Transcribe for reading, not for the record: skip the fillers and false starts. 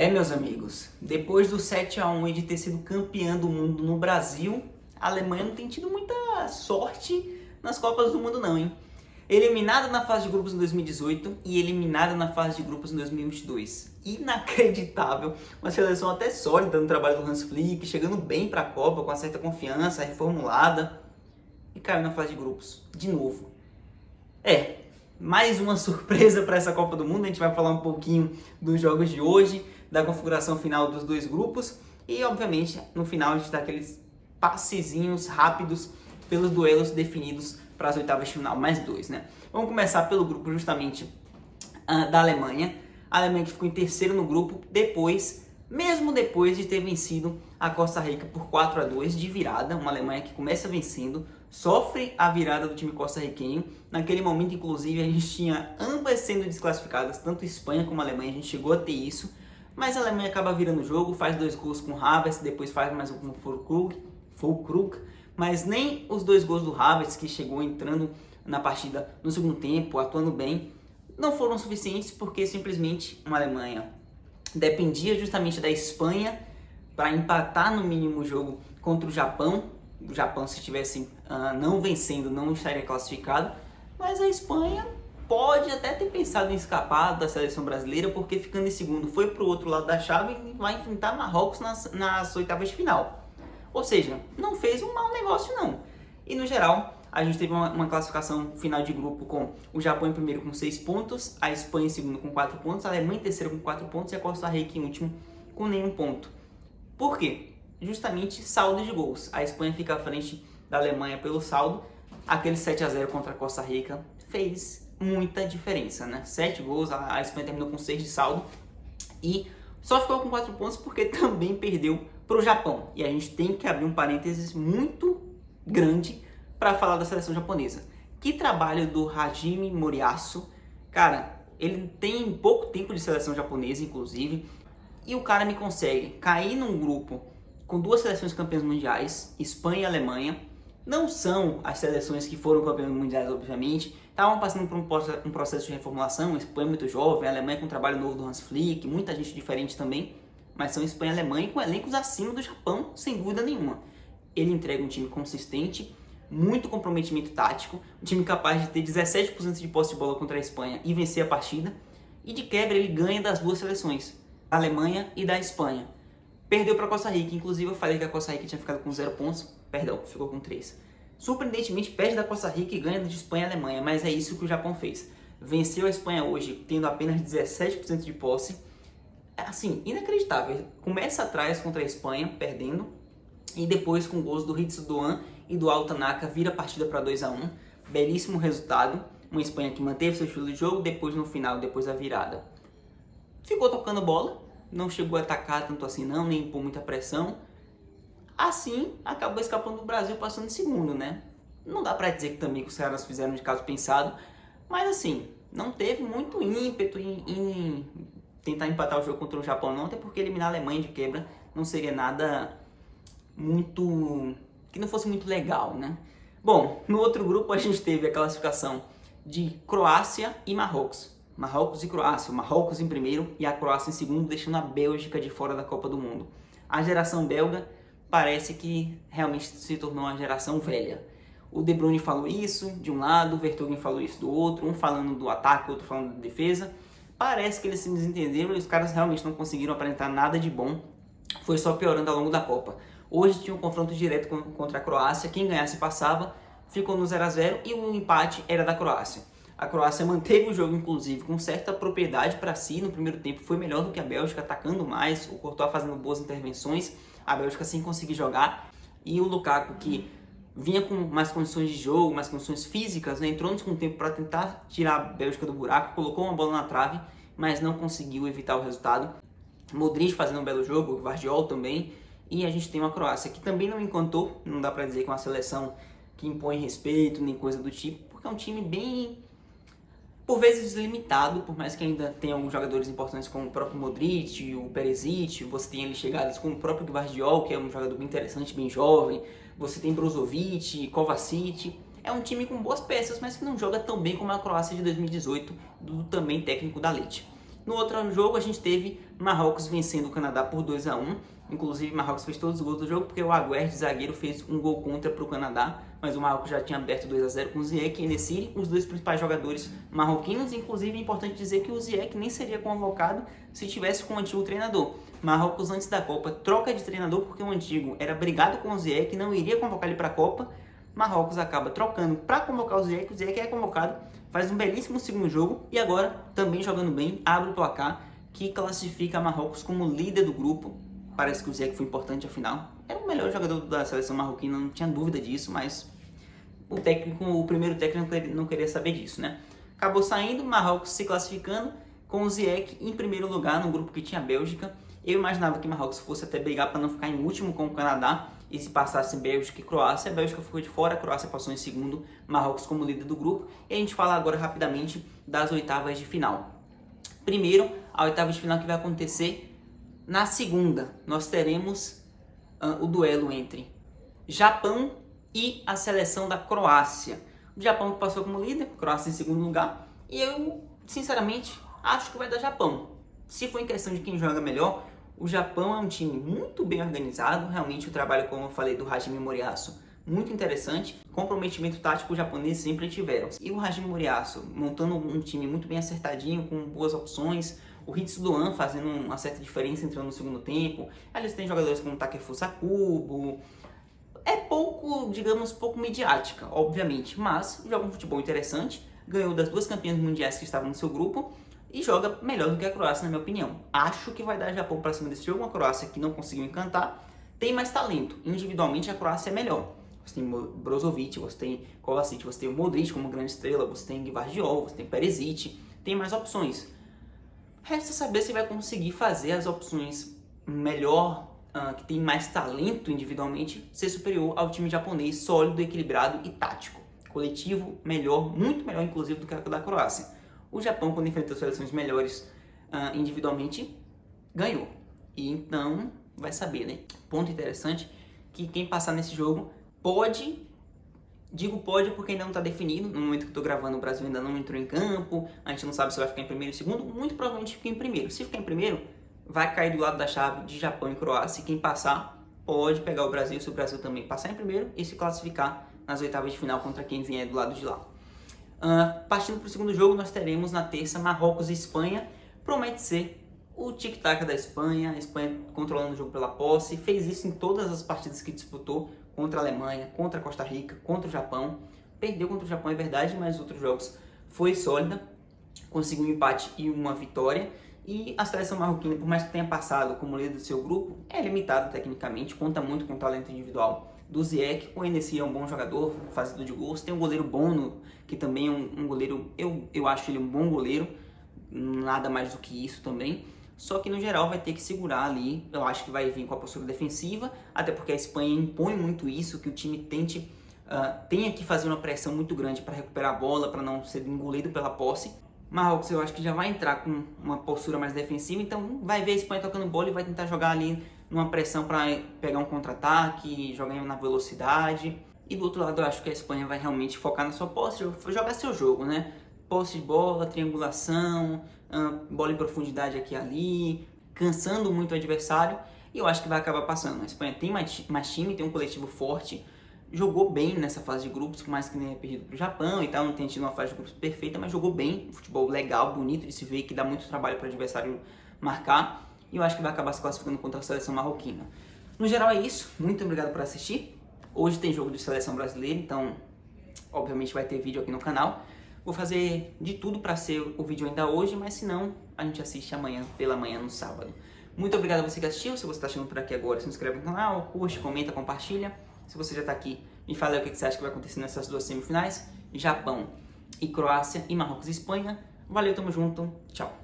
Meus amigos, depois do 7-1 e de ter sido campeã do mundo no Brasil, a Alemanha não tem tido muita sorte nas Copas do Mundo não, hein? Eliminada na fase de grupos em 2018 e eliminada na fase de grupos em 2022. Inacreditável, uma seleção até sólida no trabalho do Hans Flick, chegando bem para a Copa com uma certa confiança, reformulada, e caiu na fase de grupos, de novo. Mais uma surpresa para essa Copa do Mundo. A gente vai falar um pouquinho dos jogos de hoje, da configuração final dos dois grupos e, obviamente, no final a gente dá aqueles passezinhos rápidos pelos duelos definidos para as oitavas de final, mais dois, né? Vamos começar pelo grupo justamente da Alemanha. A Alemanha que ficou em terceiro no grupo, mesmo depois de ter vencido a Costa Rica por 4-2 de virada. Uma Alemanha que começa vencendo, sofre a virada do time costarriquenho. Naquele momento, inclusive, a gente tinha ambas sendo desclassificadas, tanto Espanha como a Alemanha, a gente chegou a ter isso. Mas a Alemanha acaba virando o jogo, faz 2 gols com o Havertz, depois faz mais um com o Füllkrug, mas nem os 2 gols do Havertz, que chegou entrando na partida no segundo tempo, atuando bem, não foram suficientes, porque simplesmente uma Alemanha dependia justamente da Espanha para empatar no mínimo o jogo contra o Japão. O Japão, se estivesse não vencendo, não estaria classificado, mas a Espanha pode até ter pensado em escapar da seleção brasileira, porque ficando em segundo foi para o outro lado da chave e vai enfrentar Marrocos nas oitavas de final. Ou seja, não fez um mau negócio não. E no geral, a gente teve uma classificação final de grupo com o Japão em primeiro com 6 pontos, a Espanha em segundo com 4 pontos, a Alemanha em terceiro com 4 pontos e a Costa Rica em último com nenhum ponto. Por quê? Justamente saldo de gols. A Espanha fica à frente da Alemanha pelo saldo. Aquele 7-0 contra a Costa Rica fez muita diferença, né? 7 gols, a Espanha terminou com 6 de saldo e só ficou com 4 pontos porque também perdeu para o Japão. E a gente tem que abrir um parênteses muito grande para falar da seleção japonesa. Que trabalho do Hajime Moriyasu. Cara, ele tem pouco tempo de seleção japonesa, inclusive, e o cara me consegue cair num grupo com 2 seleções campeãs mundiais, Espanha e Alemanha. Não são as seleções que foram campeãs mundiais, obviamente. Estavam passando por um processo de reformulação. A Espanha muito jovem, a Alemanha com um trabalho novo do Hans Flick, muita gente diferente também. Mas são Espanha e Alemanha com elencos acima do Japão, sem dúvida nenhuma. Ele entrega um time consistente, muito comprometimento tático, um time capaz de ter 17% de posse de bola contra a Espanha e vencer a partida. E de quebra ele ganha das 2 seleções, da Alemanha e da Espanha. Perdeu para a Costa Rica, inclusive eu falei que a Costa Rica tinha ficado com 0 pontos, perdão, ficou com 3. Surpreendentemente perde da Costa Rica e ganha de Espanha e Alemanha, mas é isso que o Japão fez. Venceu a Espanha hoje, tendo apenas 17% de posse. Assim, inacreditável. Começa atrás contra a Espanha, perdendo, e depois com gols do Ritsu Doan e do Al Tanaka, vira a partida para 2-1. Belíssimo resultado. Uma Espanha que manteve seu estilo de jogo, depois no final, depois da virada, ficou tocando bola, não chegou a atacar tanto assim não, nem impor muita pressão. Assim, acabou escapando do Brasil, passando em segundo, né? Não dá pra dizer que também que os caras fizeram de caso pensado, mas assim, não teve muito ímpeto em tentar empatar o jogo contra o Japão não, até porque eliminar a Alemanha de quebra não seria nada muito... que não fosse muito legal, né? Bom, no outro grupo a gente teve a classificação de Croácia e Marrocos. Marrocos e Croácia, o Marrocos em primeiro e a Croácia em segundo, deixando a Bélgica de fora da Copa do Mundo. A geração belga parece que realmente se tornou uma geração velha. O De Bruyne falou isso de um lado, o Vertonghen falou isso do outro, um falando do ataque, outro falando da defesa. Parece que eles se desentenderam e os caras realmente não conseguiram apresentar nada de bom. Foi só piorando ao longo da Copa. Hoje tinha um confronto direto contra a Croácia, quem ganhasse passava, ficou no 0-0 e o empate era da Croácia. A Croácia manteve o jogo, inclusive, com certa propriedade para si. No primeiro tempo foi melhor do que a Bélgica, atacando mais, o Courtois fazendo boas intervenções, a Bélgica sem conseguir jogar. E o Lukaku, que vinha com mais condições de jogo, mais condições físicas, né, entrou no segundo tempo para tentar tirar a Bélgica do buraco, colocou uma bola na trave, mas não conseguiu evitar o resultado. Modric fazendo um belo jogo, o Gvardiol também. E a gente tem uma Croácia que também não encantou, não dá para dizer que é uma seleção que impõe respeito, nem coisa do tipo, porque é um time bem... por vezes limitado, por mais que ainda tenha alguns jogadores importantes como o próprio Modric, o Perisic, você tem ali chegadas como o próprio Gvardiol, que é um jogador bem interessante, bem jovem, você tem Brozovic, Kovacic, é um time com boas peças, mas que não joga tão bem como a Croácia de 2018, do também técnico da Lete. No outro jogo a gente teve Marrocos vencendo o Canadá por 2-1. Inclusive Marrocos fez todos os gols do jogo porque o Agüer, de zagueiro, fez um gol contra para o Canadá, mas o Marrocos já tinha aberto 2-0 com o Ziyech e En-Nesyri, os dois principais jogadores marroquinos. Inclusive é importante dizer que o Ziyech nem seria convocado se tivesse com o antigo treinador. Marrocos, antes da Copa, troca de treinador porque o antigo era brigado com o Ziyech e não iria convocar ele para a Copa. Marrocos acaba trocando para convocar o Ziyech é convocado, faz um belíssimo segundo jogo e agora, também jogando bem, abre o placar que classifica Marrocos como líder do grupo. Parece que o Ziyech foi importante, afinal. Era o melhor jogador da seleção marroquina, não tinha dúvida disso, mas o primeiro técnico não queria saber disso, né? Acabou saindo, Marrocos se classificando, com o Ziyech em primeiro lugar no grupo que tinha a Bélgica. Eu imaginava que Marrocos fosse até brigar para não ficar em último com o Canadá, e se passasse Bélgica e Croácia, a Bélgica ficou de fora, a Croácia passou em segundo, Marrocos como líder do grupo. E a gente fala agora rapidamente das oitavas de final. Primeiro, a oitava de final que vai acontecer na segunda. Nós teremos o duelo entre Japão e a seleção da Croácia. O Japão passou como líder, Croácia em segundo lugar, e eu, sinceramente, acho que vai dar Japão. Se for em questão de quem joga melhor, o Japão é um time muito bem organizado, realmente o trabalho, como eu falei, do Hajime Moriyasu, muito interessante. Comprometimento tático os japoneses sempre tiveram. E o Hajime Moriyasu montando um time muito bem acertadinho, com boas opções. O Hitsu Doan fazendo uma certa diferença entrando no segundo tempo. Aí eles têm jogadores como Takefusa Kubo. É pouco, digamos, pouco midiática, obviamente, mas joga um futebol interessante. Ganhou das duas campeãs mundiais que estavam no seu grupo e joga melhor do que a Croácia, na minha opinião. Acho que vai dar Japão para cima desse jogo. Uma Croácia que não conseguiu encantar, tem mais talento. Individualmente a Croácia é melhor. Você tem Brozovic, você tem Kovacic, você tem o Modric como grande estrela, você tem Gvardiol, você tem Perisic, tem mais opções. Resta saber se vai conseguir fazer as opções melhor, que tem mais talento individualmente, ser superior ao time japonês, sólido, equilibrado e tático. Coletivo melhor, muito melhor inclusive do que a da Croácia. O Japão, quando enfrentou seleções melhores individualmente, ganhou. E então, vai saber, né? Ponto interessante, que quem passar nesse jogo pode, digo pode porque ainda não está definido. No momento que eu estou gravando, o Brasil ainda não entrou em campo, a gente não sabe se vai ficar em primeiro ou segundo, muito provavelmente fica em primeiro. Se ficar em primeiro, vai cair do lado da chave de Japão e Croácia, e quem passar pode pegar o Brasil, se o Brasil também passar em primeiro e se classificar nas oitavas de final contra quem vier do lado de lá. Partindo para o segundo jogo, nós teremos na terça Marrocos e Espanha. Promete ser o tic-tac da Espanha, a Espanha controlando o jogo pela posse, fez isso em todas as partidas que disputou, contra a Alemanha, contra a Costa Rica, contra o Japão. Perdeu contra o Japão, é verdade, mas outros jogos foi sólida, conseguiu um empate e uma vitória. E a seleção marroquina, por mais que tenha passado como líder do seu grupo, é limitada tecnicamente, conta muito com o talento individual do Ziyech. O En-Nesyri é um bom jogador, fazedor de gols. Tem um goleiro Bono, que também é um goleiro, eu acho ele um bom goleiro, nada mais do que isso também. Só que no geral vai ter que segurar ali, eu acho que vai vir com a postura defensiva, até porque a Espanha impõe muito isso, que o time tenha que fazer uma pressão muito grande para recuperar a bola, para não ser engolido pela posse. Marrocos eu acho que já vai entrar com uma postura mais defensiva, então vai ver a Espanha tocando bola e vai tentar jogar ali numa pressão para pegar um contra-ataque, jogar na velocidade. E do outro lado eu acho que a Espanha vai realmente focar na sua posse, jogar seu jogo, né? Posse de bola, triangulação, bola em profundidade aqui e ali, cansando muito o adversário, e eu acho que vai acabar passando. A Espanha tem mais time, tem um coletivo forte, jogou bem nessa fase de grupos, por mais que tenha perdido para o Japão e tal, não tenha tido uma fase de grupos perfeita, mas jogou bem, futebol legal, bonito de se ver, que dá muito trabalho para o adversário marcar, e eu acho que vai acabar se classificando contra a seleção marroquina. No geral é isso, muito obrigado por assistir. Hoje tem jogo de seleção brasileira, então obviamente vai ter vídeo aqui no canal. Vou fazer de tudo para ser o vídeo ainda hoje, mas se não, a gente assiste amanhã, pela manhã, no sábado. Muito obrigado a você que assistiu. Se você está chegando por aqui agora, se inscreve no canal, curte, comenta, compartilha. Se você já está aqui, me fala aí o que você acha que vai acontecer nessas duas semifinais. Japão e Croácia, e Marrocos e Espanha. Valeu, tamo junto, tchau.